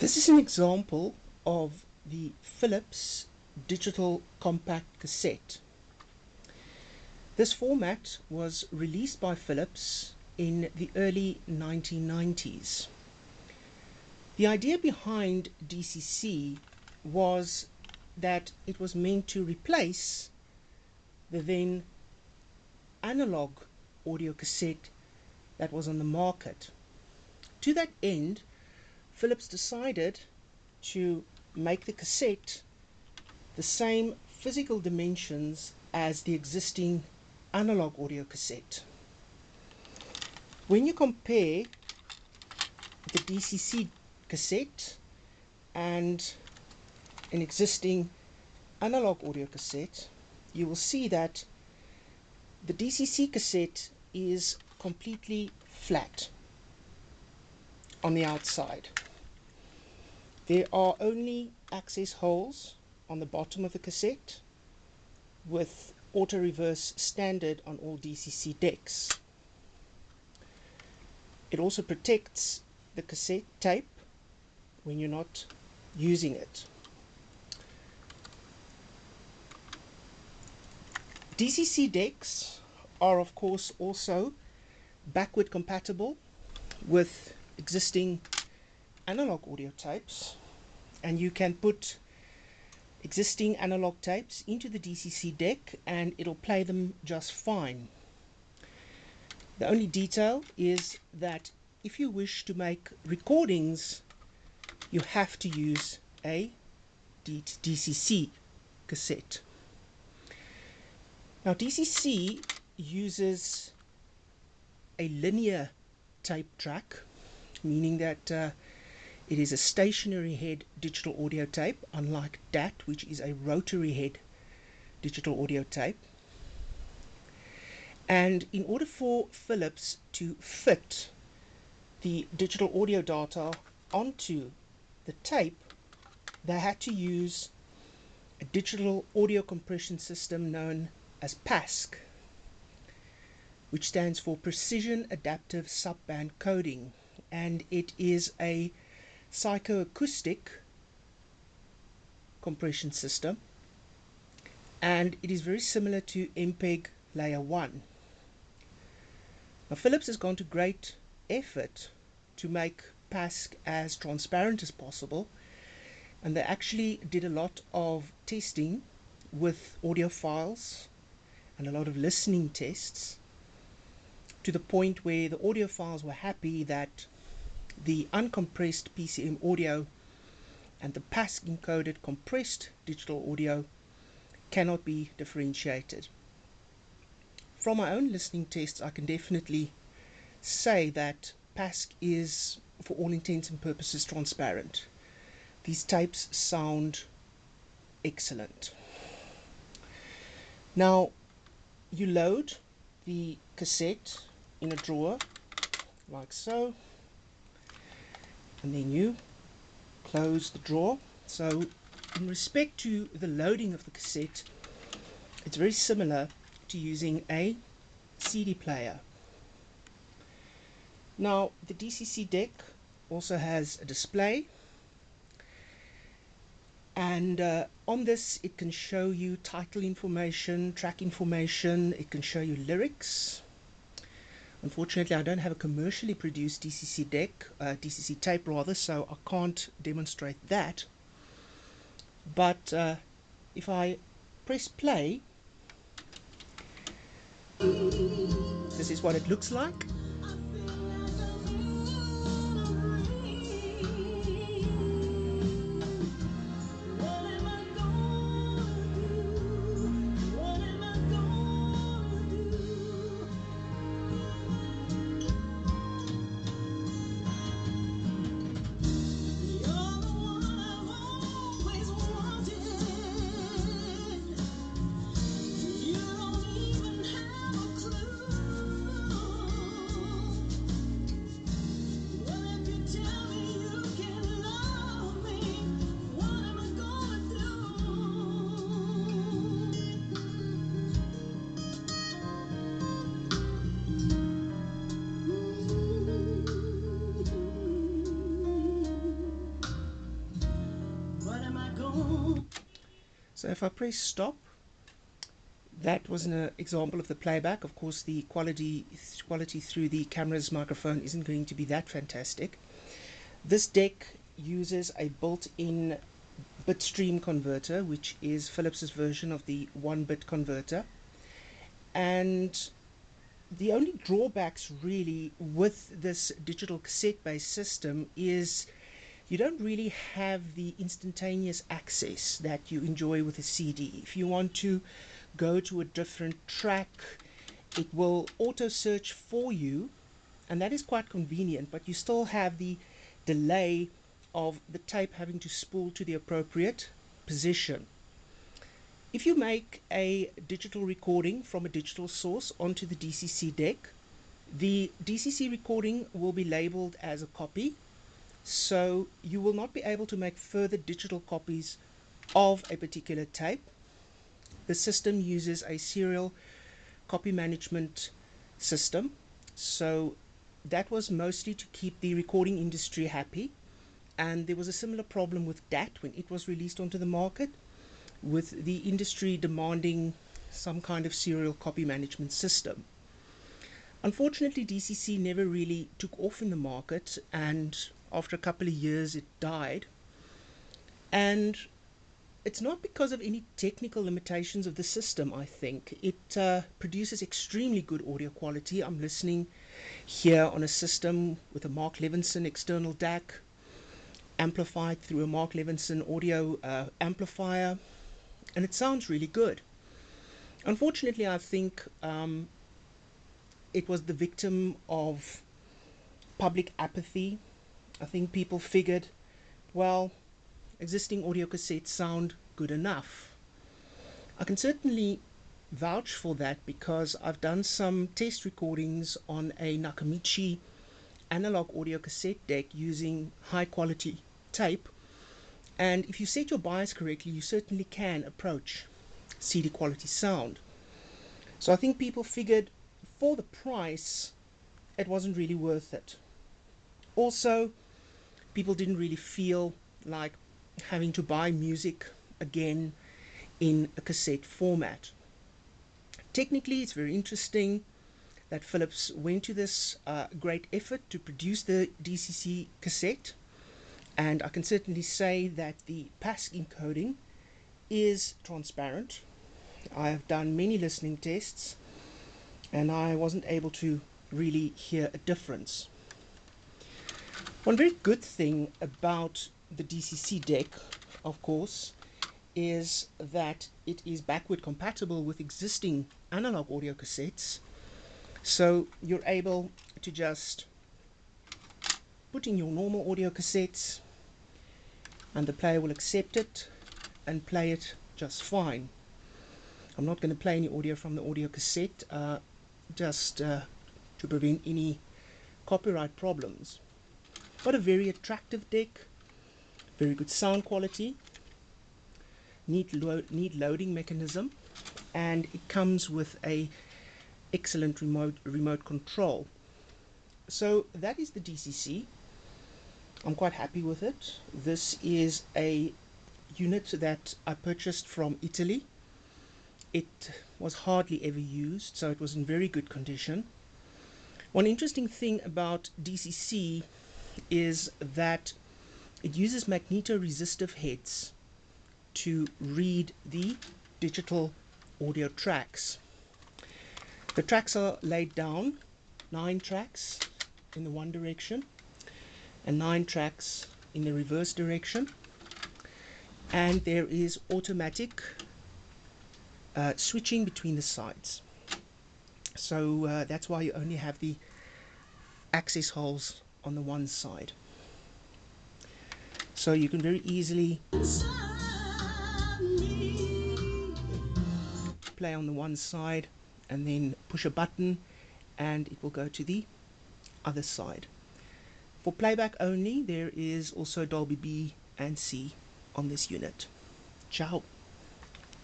This is an example of the Philips digital compact cassette. This format was released by Philips in the early 1990s. The idea behind DCC was that it was meant to replace the then analog audio cassette that was on the market. To that end, Philips decided to make the cassette the same physical dimensions as the existing analog audio cassette. When you compare the DCC cassette and an existing analog audio cassette, you will see that the DCC cassette is completely flat on the outside. There are only access holes on the bottom of the cassette, with auto reverse standard on all DCC decks. It also protects the cassette tape when you're not using it. DCC decks are of course also backward compatible with existing analog audio tapes, and you can put existing analog tapes into the DCC deck and it'll play them just fine. The only detail is that if you wish to make recordings, you have to use a DCC cassette. Now DCC uses a linear tape track, meaning that it is a stationary head digital audio tape, unlike DAT, which is a rotary head digital audio tape. And in order for Philips to fit the digital audio data onto the tape, they had to use a digital audio compression system known as PASC, which stands for Precision Adaptive Subband Coding, and it is a psychoacoustic compression system, and it is very similar to MPEG layer 1. Now Philips has gone to great effort to make PASC as transparent as possible, and they actually did a lot of testing with audio files and a lot of listening tests, to the point where the audiophiles were happy that the uncompressed PCM audio and the PASC encoded compressed digital audio cannot be differentiated. From my own listening tests, I can definitely say that PASC is, for all intents and purposes, transparent. These tapes sound excellent. Now, you load the cassette in a drawer like so, and then you close the drawer. So in respect to the loading of the cassette, it's very similar to using a CD player. Now the DCC deck also has a display, and on this it can show you title information, track information, it can show you lyrics. Unfortunately, I don't have a commercially produced DCC deck, DCC tape rather, so I can't demonstrate that. But if I press play, this is what it looks like. So if I press stop, that was an example of the playback. Of course, the quality through the camera's microphone isn't going to be that fantastic. This deck uses a built-in bit stream converter, which is Philips's version of the 1-bit converter. And the only drawbacks really with this digital cassette-based system is you don't really have the instantaneous access that you enjoy with a CD. If you want to go to a different track, it will auto search for you, and that is quite convenient, but you still have the delay of the tape having to spool to the appropriate position. If you make a digital recording from a digital source onto the DCC deck, the DCC recording will be labeled as a copy, so you will not be able to make further digital copies of a particular tape. The system uses a serial copy management system, so that was mostly to keep the recording industry happy. And there was a similar problem with DAT when it was released onto the market, with the industry demanding some kind of serial copy management system. Unfortunately, DCC never really took off in the market, and after a couple of years it died. And it's not because of any technical limitations of the system, I think. It produces extremely good audio quality. I'm listening here on a system with a Mark Levinson external DAC, amplified through a Mark Levinson audio amplifier, and it sounds really good. Unfortunately, I think it was the victim of public apathy. I think people figured, well, existing audio cassettes sound good enough. I can certainly vouch for that because I've done some test recordings on a Nakamichi analog audio cassette deck using high quality tape, and if you set your bias correctly, you certainly can approach CD quality sound. So I think people figured for the price it wasn't really worth it. Also, people didn't really feel like having to buy music again in a cassette format. Technically, it's very interesting that Philips went to this great effort to produce the DCC cassette, and I can certainly say that the pass encoding is transparent. I have done many listening tests and I wasn't able to really hear a difference. One very good thing about the DCC deck, of course, is that it is backward compatible with existing analog audio cassettes, so you're able to just put in your normal audio cassettes and the player will accept it and play it just fine. I'm not going to play any audio from the audio cassette just to prevent any copyright problems. But a very attractive deck, very good sound quality, neat loading mechanism, and it comes with a excellent remote control. So that is the DCC. I'm quite happy with it. This is a unit that I purchased from Italy. It was hardly ever used, so it was in very good condition. One interesting thing about DCC is that it uses magnetoresistive heads to read the digital audio tracks. The tracks are laid down, 9 tracks in the one direction and 9 tracks in the reverse direction, and there is automatic switching between the sides. So that's why you only have the access holes on the one side. So you can very easily play on the one side and then push a button and it will go to the other side. For playback only, there is also Dolby B and C on this unit. Ciao.